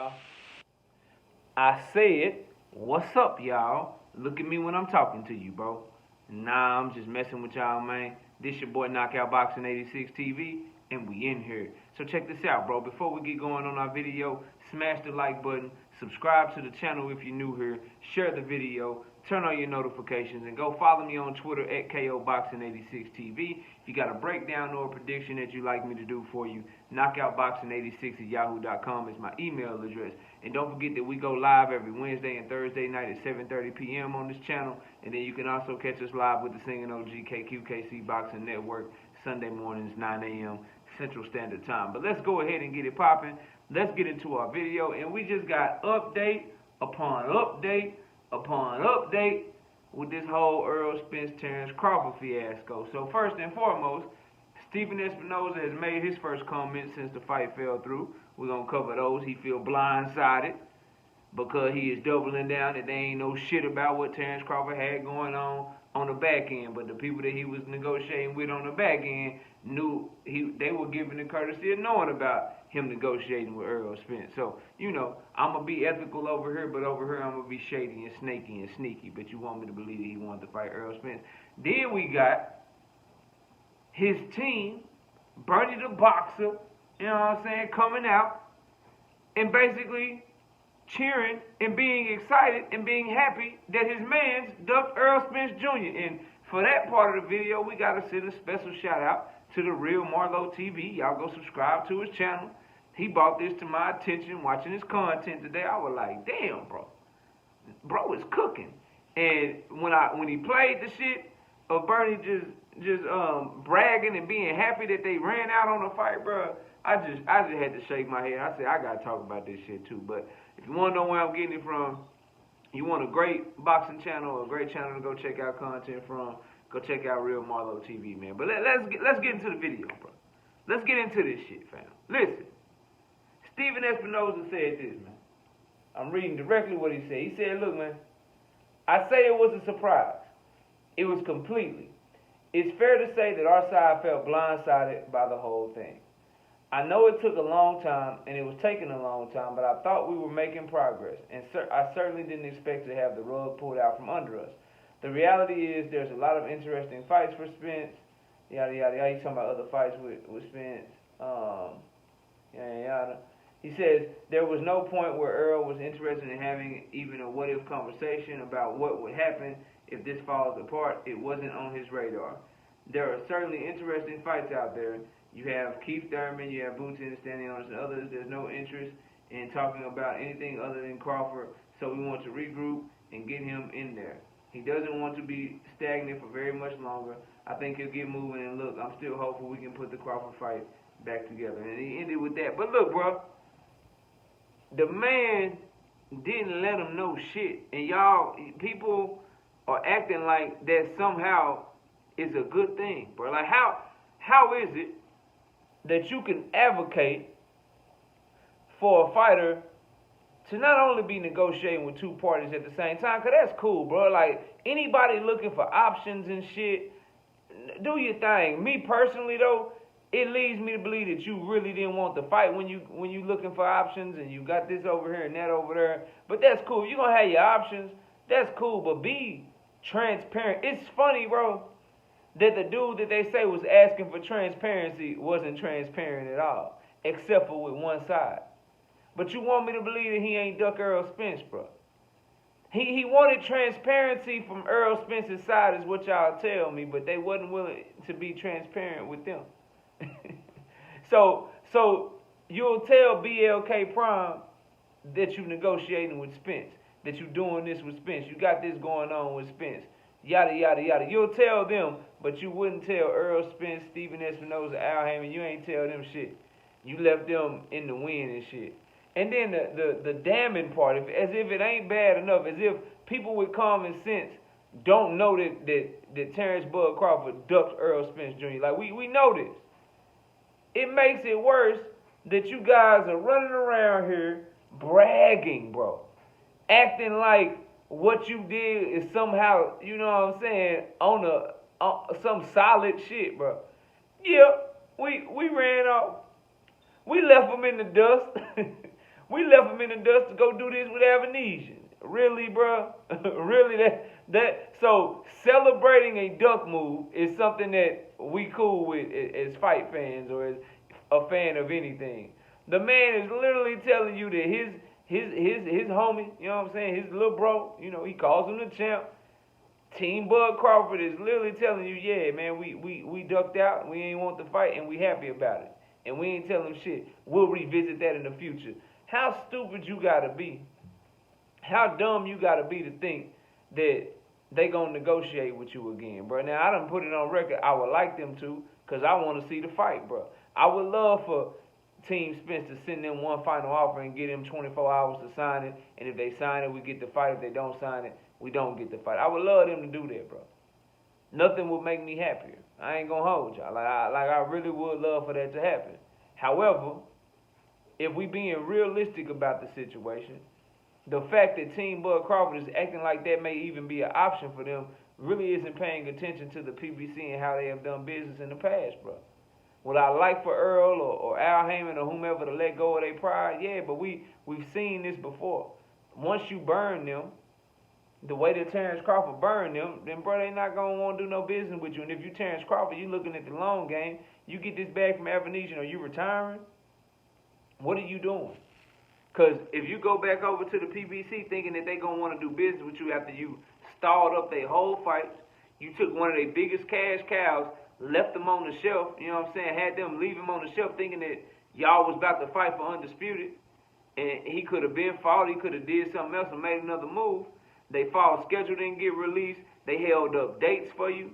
y'all. I said, what's up, y'all? Look at me when I'm talking to you, bro. Nah, I'm just messing with y'all, man. This your boy Knockout Boxing 86 TV, and we in here. So check this out, bro. Before we get going on our video, smash the like button, subscribe to the channel if you're new here, share the video, turn on your notifications, and go follow me on Twitter at KOBoxing86TV. If you got a breakdown or a prediction that you'd like me to do for you, knockoutboxing86@yahoo.com is my email address. And don't forget that we go live every Wednesday and Thursday night at 7:30 p.m. on this channel. And then you can also catch us live with the Singing OG KQKC Boxing Network Sunday mornings, 9 a.m. Central Standard Time. But let's go ahead and get it popping. Let's get into our video. And we just got update upon update upon update with this whole Errol Spence Terence Crawford fiasco. So first and foremost, Stephen Espinoza has made his first comment since the fight fell through. We're going to cover those. He feel blindsided because he is doubling down that there ain't no shit about what Terence Crawford had going on the back end. But the people that he was negotiating with on the back end knew they were given the courtesy of knowing about him negotiating with Errol Spence. So, you know, I'm going to be ethical over here, but over here I'm going to be shady and snaky and sneaky. But you want me to believe that he wanted to fight Errol Spence. Then we got his team, Bernie the Boxer, you know what I'm saying, coming out and basically cheering and being excited and being happy that his man's ducked Errol Spence Jr. And for that part of the video, we got to send a special shout out to the real Marlo TV. Y'all go subscribe to his channel. He brought this to my attention watching his content today. I was like, damn, bro is cooking. And when he played the shit of Bernie just bragging and being happy that they ran out on the fight, bro, I just had to shake my head. I said, I gotta talk about this shit too. But if you wanna know where I'm getting it from, you want a great boxing channel, a great channel to go check out content from, go check out Real Marlo TV, man. But let's get into the video, bro. Let's get into this shit, fam. Listen, Stephen Espinoza said this, man. I'm reading directly what he said. He said, look, man, I say it was a surprise. It was completely. It's fair to say that our side felt blindsided by the whole thing. I know it took a long time, and it was taking a long time, but I thought we were making progress, and I certainly didn't expect to have the rug pulled out from under us. The reality is there's a lot of interesting fights for Spence, yada, yada, yada. He's talking about other fights with Spence, yada, yada. He says there was no point where Earl was interested in having even a what-if conversation about what would happen if this falls apart. It wasn't on his radar. There are certainly interesting fights out there. You have Keith Thurman, you have Boots and Standing on and others. There's no interest in talking about anything other than Crawford, so we want to regroup and get him in there. He doesn't want to be stagnant for very much longer. I think he'll get moving, and look, I'm still hopeful we can put the Crawford fight back together. And he ended with that. But look, bro, the man didn't let him know shit. And y'all, people are acting like that somehow is a good thing, bro. Like, how is it that you can advocate for a fighter to not only be negotiating with two parties at the same time, because that's cool, bro. Like, anybody looking for options and shit, do your thing. Me personally, though, it leads me to believe that you really didn't want the fight when you looking for options and you got this over here and that over there. But that's cool. You're going to have your options. That's cool, but be transparent. It's funny, bro, that the dude that they say was asking for transparency wasn't transparent at all, except for with one side. But you want me to believe that he ain't duck Errol Spence, bro. He wanted transparency from Errol Spence's side is what y'all tell me, but they wasn't willing to be transparent with them. So you'll tell BLK Prime that you negotiating with Spence, that you doing this with Spence, you got this going on with Spence, yada, yada, yada. You'll tell them, but you wouldn't tell Errol Spence, Stephen Espinoza, Al Hammond. You ain't tell them shit. You left them in the wind and shit. And then the damning part, as if it ain't bad enough, as if people with common sense don't know that Terrence Bud Crawford ducked Errol Spence Jr. Like, we know this. It makes it worse that you guys are running around here bragging, bro. Acting like what you did is somehow, you know what I'm saying, on some solid shit, bro. Yeah, we ran off. We left them in the dust. We left him in the dust to go do this with amnesia. Really, bro? Really? So celebrating a duck move is something that we cool with as fight fans or as a fan of anything. The man is literally telling you that his homie, you know what I'm saying, his little bro, you know, he calls him the champ. Team Bud Crawford is literally telling you, yeah, man, we ducked out, we ain't want the fight, and we happy about it. And we ain't telling him shit. We'll revisit that in the future. How stupid you gotta be? How dumb you gotta be to think that they gonna negotiate with you again, bro? Now, I done put it on record. I would like them to, because I want to see the fight, bro. I would love for Team Spence to send them one final offer and get them 24 hours to sign it. And if they sign it, we get the fight. If they don't sign it, we don't get the fight. I would love them to do that, bro. Nothing would make me happier. I ain't gonna hold y'all. I really would love for that to happen. However, if we being realistic about the situation, the fact that Team Bud Crawford is acting like that may even be an option for them really isn't paying attention to the PBC and how they have done business in the past, bro. Would I like for Earl or Al Heyman or whomever to let go of their pride? Yeah, but we've seen this before. Once you burn them, the way that Terence Crawford burned them, then, bro, they not going to want to do no business with you. And if you Terence Crawford, you looking at the long game, you get this bag from Avenesian, are you retiring? What are you doing? Because if you go back over to the PBC thinking that they going to want to do business with you after you stalled up their whole fight, you took one of their biggest cash cows, left them on the shelf, you know what I'm saying, had them leave him on the shelf thinking that y'all was about to fight for Undisputed, and he could have been fought, he could have did something else and made another move. They fought, schedule didn't get released, they held up dates for you,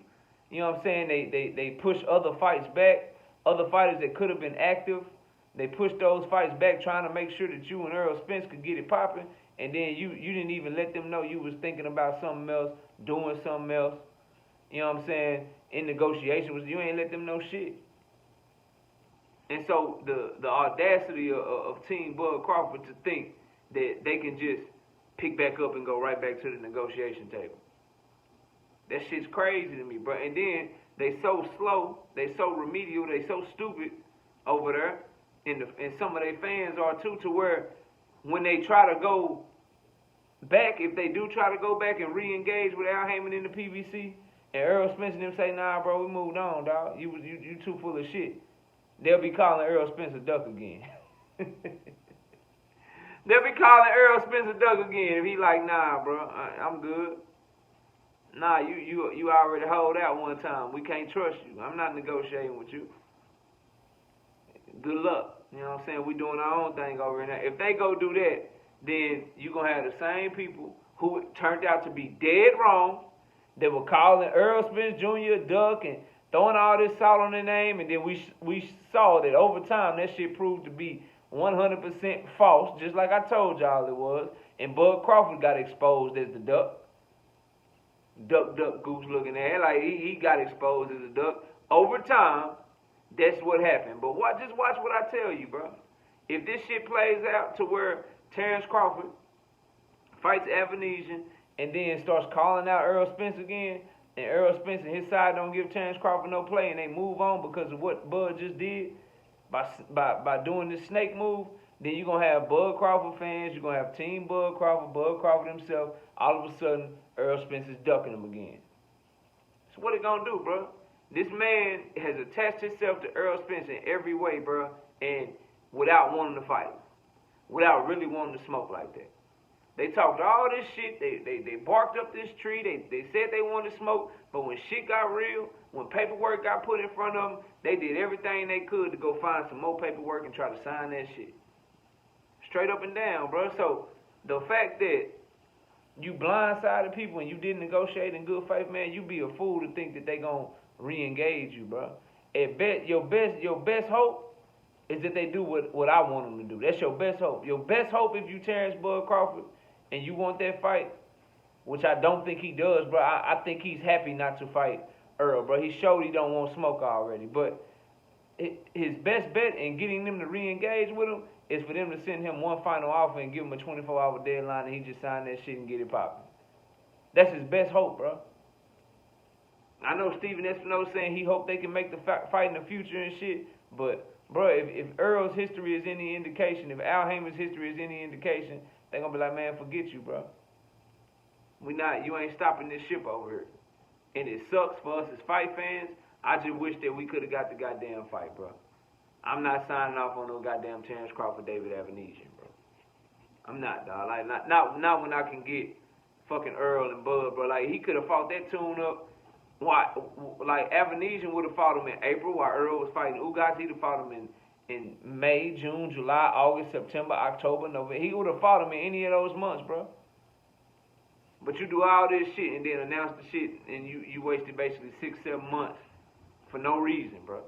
you know what I'm saying, they pushed other fights back, other fighters that could have been active, they pushed those fights back trying to make sure that you and Errol Spence could get it popping, and then you didn't even let them know you was thinking about something else, doing something else, you know what I'm saying, in negotiation with you ain't let them know shit. And so the audacity of Team Bud Crawford to think that they can just pick back up and go right back to the negotiation table. That shit's crazy to me, bro. And then they so slow, they so remedial, they so stupid over there, and some of their fans are too, to where when they try to go back, if they do try to go back and re-engage with Al Heyman in the PBC, and Errol Spence and them say, nah, bro, we moved on, dog. You too full of shit. They'll be calling Errol Spence a duck again. They'll be calling Errol Spence a duck again if he like, nah, bro, I'm good. Nah, you already hold out one time. We can't trust you. I'm not negotiating with you. Good luck. You know what I'm saying? We doing our own thing over here now. If they go do that, then you're going to have the same people who turned out to be dead wrong. They were calling Errol Spence Jr. a duck and throwing all this salt on their name, and then we saw that over time that shit proved to be 100% false, just like I told y'all it was. And Bud Crawford got exposed as the duck. Duck, goose looking at it. Like he got exposed as a duck. Over time, that's what happened. But just watch what I tell you, bro. If this shit plays out to where Terence Crawford fights Avenesian and then starts calling out Errol Spence again, and Errol Spence and his side don't give Terence Crawford no play, and they move on because of what Bud just did by doing this snake move, then you're going to have Bud Crawford fans, you're going to have Team Bud Crawford himself, all of a sudden, Errol Spence is ducking him again. So what it going to do, bro? This man has attached himself to Errol Spence in every way, bro, and without wanting to fight him, without really wanting to smoke like that. They talked all this shit, they barked up this tree, they said they wanted to smoke, but when shit got real, when paperwork got put in front of them, they did everything they could to go find some more paperwork and try to sign that shit. Straight up and down, bro. So the fact that you blindsided people and you didn't negotiate in good faith, man, you be a fool to think that they gonna re-engage you, bro. At best, your best hope is that they do what I want them to do. That's your best hope. Your best hope if you Terence Bud Crawford and you want that fight, which I don't think he does, bro. I think he's happy not to fight Earl, bro. He showed he don't want smoke already. But his best bet in getting them to re-engage with him is for them to send him one final offer and give him a 24-hour deadline and he just sign that shit and get it popping. That's his best hope, bro. I know Stephen Espinosa saying he hope they can make the fight in the future and shit, but Bro, if Errol's history is any indication, if Al Heyman's history is any indication, they gonna be like, man, forget you, bro. You ain't stopping this ship over here. And it sucks for us as fight fans. I just wish that we could have got the goddamn fight, bro. I'm not signing off on no goddamn Terence Crawford, David Avenesian, bro. I'm not, dog. Like, not when I can get fucking Errol and Bud, bro. Like, he could have fought that tune up. Why? Like, Avenesian would have fought him in April while Errol was fighting Ugas. He'd have fought him in May, June, July, August, September, October, November. He would have fought him in any of those months, bro. But you do all this shit and then announce the shit and you wasted basically 6-7 months for no reason, bro.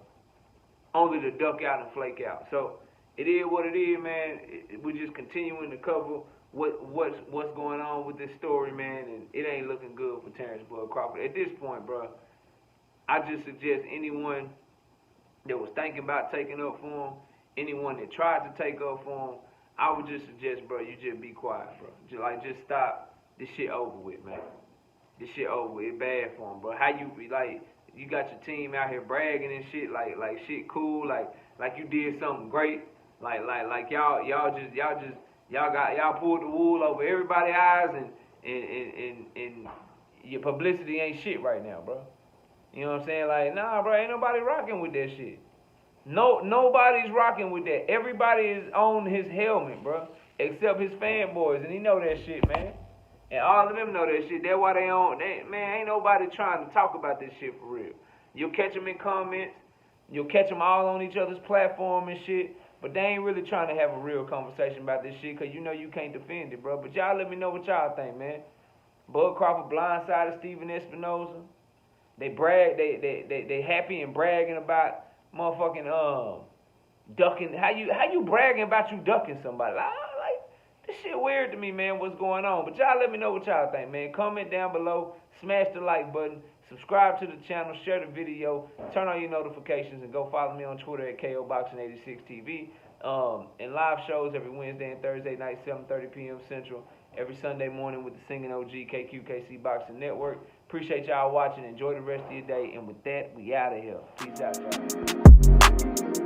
Only to duck out and flake out. So it is what it is, man. We're just continuing to cover what's going on with this story, man, and it ain't looking good for Terrence Bud Crawford. At this point, bro, I just suggest anyone that was thinking about taking up for him, anyone that tried to take up for him, I would just suggest, bro, you just be quiet, bro. Just stop. This shit over with, man. This shit over with. It's bad for him, bro. How you got your team out here bragging and shit, like shit cool, like you did something great, like y'all pulled the wool over everybody's eyes and your publicity ain't shit right now, bro. You know what I'm saying? Like, nah, bro, ain't nobody rocking with that shit. Nobody's rocking with that. Everybody is on his helmet, bro, except his fanboys, and he know that shit, man. And all of them know that shit. That's why man, ain't nobody trying to talk about this shit for real. You'll catch them in comments. You'll catch them all on each other's platform and shit. But they ain't really trying to have a real conversation about this shit because you know you can't defend it, bro. But y'all let me know what y'all think, man. Bud Crawford blindsided Steven Espinoza. They brag, they happy and bragging about motherfucking ducking. How you bragging about you ducking somebody? This shit weird to me, man, what's going on. But y'all let me know what y'all think, man. Comment down below, smash the like button, subscribe to the channel, share the video, turn on your notifications, and go follow me on Twitter at KOBoxing86TV. And live shows every Wednesday and Thursday night, 7:30 p.m. Central. Every Sunday morning with the Singing OG KQKC Boxing Network. Appreciate y'all watching. Enjoy the rest of your day. And with that, we out of here. Peace out, y'all.